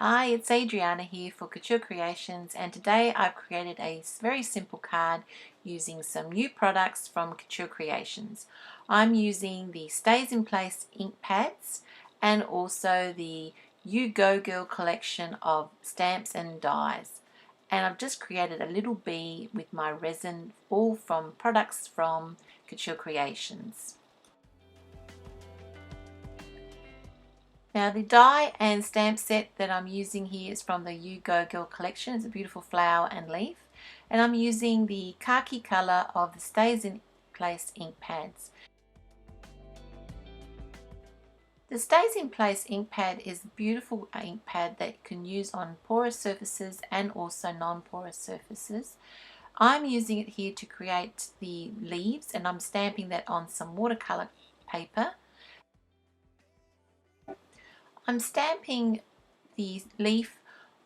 Hi, it's Adriana here for Couture Creations, and today I've created a very simple card using some new products from Couture Creations. I'm using the Stayz in Place ink pads and also the You Go Girl collection of stamps and dies. And I've just created a little bee with my resin, all from products from Couture Creations. Now the die and stamp set that I'm using here is from the You Go Girl collection. It's a beautiful flower and leaf. And I'm using the khaki colour of the Stayz in Place ink pads. The Stayz in Place ink pad is a beautiful ink pad that you can use on porous surfaces and also non-porous surfaces. I'm using it here to create the leaves, and I'm stamping that on some watercolour paper. I'm stamping the leaf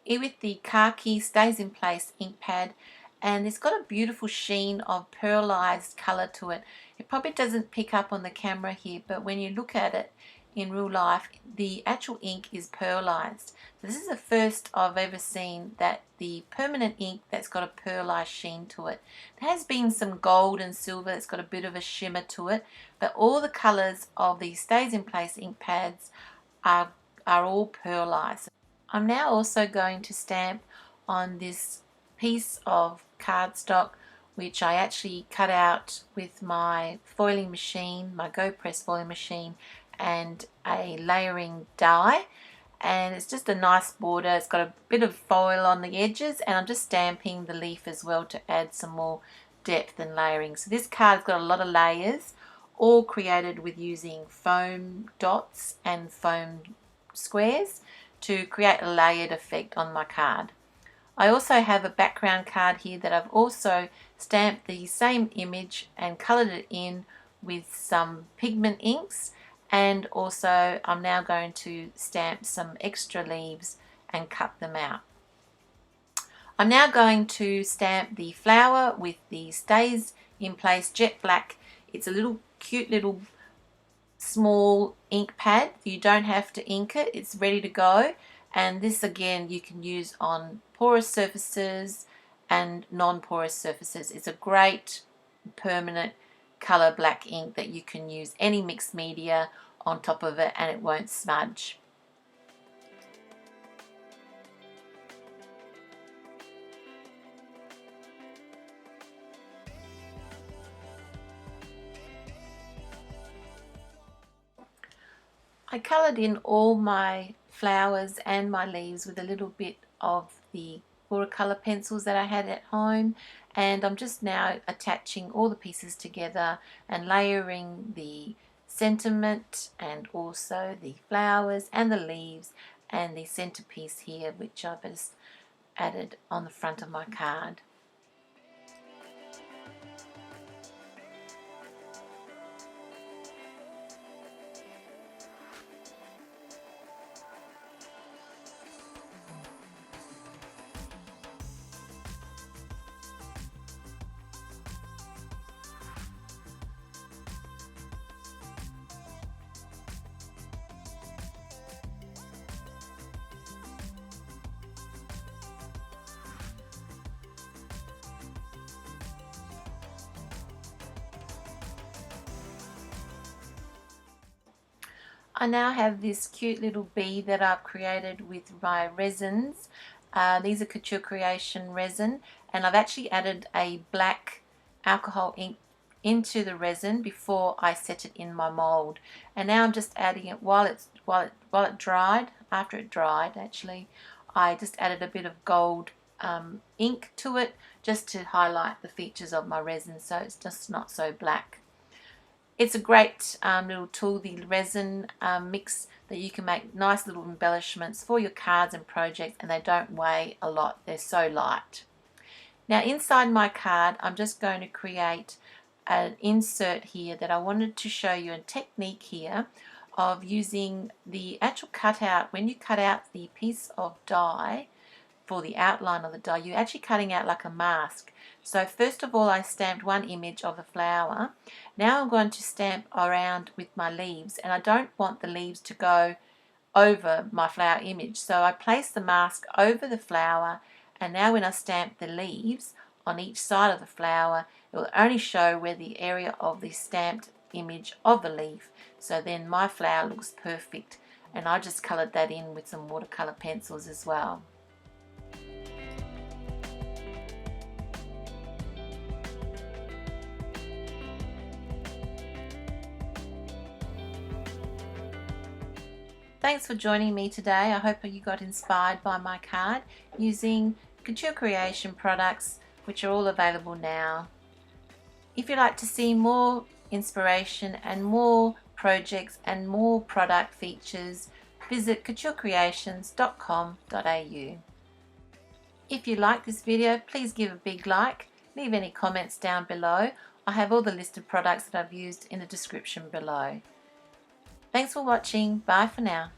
with the khaki Stayz in Place ink pad, and it's got a beautiful sheen of pearlized colour to it. It probably doesn't pick up on the camera here, but when you look at it in real life, the actual ink is pearlized. So this is the first I've ever seen that the permanent ink that's got a pearlized sheen to it. There has been some gold and silver that's got a bit of a shimmer to it, but all the colours of the Stayz in Place ink pads are all pearlized. I'm now also going to stamp on this piece of cardstock, which I actually cut out with my foiling machine, my Go Press foiling machine, and a layering die. And it's just a nice border. It's got a bit of foil on the edges, and I'm just stamping the leaf as well to add some more depth and layering. So this card's got a lot of layers, all created with using foam dots and foam squares to create a layered effect on my card. I also have a background card here that I've also stamped the same image and coloured it in with some pigment inks, and also I'm now going to stamp some extra leaves and cut them out. I'm now going to stamp the flower with the Stayz in Place Jet Black. It's a little cute little small ink pad. You don't have to ink it, it's ready to go. And this again you can use on porous surfaces and non-porous surfaces. It's a great permanent color black ink that you can use any mixed media on top of it and it won't smudge. I coloured in all my flowers and my leaves with a little bit of the watercolour pencils that I had at home, and I'm just now attaching all the pieces together and layering the sentiment and also the flowers and the leaves and the centerpiece here, which I've just added on the front of my card. I now have this cute little bee that I've created with my resins. These are Couture Creation resin, and I've actually added a black alcohol ink into the resin before I set it in my mold. And now I'm just adding it while it dried. After it dried, actually, I just added a bit of gold ink to it just to highlight the features of my resin, so it's just not so black. It's a great little tool, the resin mix, that you can make nice little embellishments for your cards and projects, and they don't weigh a lot. They're so light. Now inside my card, I'm just going to create an insert here that I wanted to show you a technique here of using the actual cutout. When you cut out the piece of die for the outline of the die, you're actually cutting out like a mask. So first of all, I stamped one image of the flower. Now I'm going to stamp around with my leaves, and I don't want the leaves to go over my flower image. So I place the mask over the flower, and now when I stamp the leaves on each side of the flower, it will only show where the area of the stamped image of the leaf. So then my flower looks perfect, and I just coloured that in with some watercolour pencils as well. Thanks for joining me today. I hope you got inspired by my card using Couture Creation products, which are all available now. If you'd like to see more inspiration and more projects and more product features, visit couturecreations.com.au. If you like this video, please give a big like, leave any comments down below. I have all the listed products that I've used in the description below. Thanks for watching. Bye for now.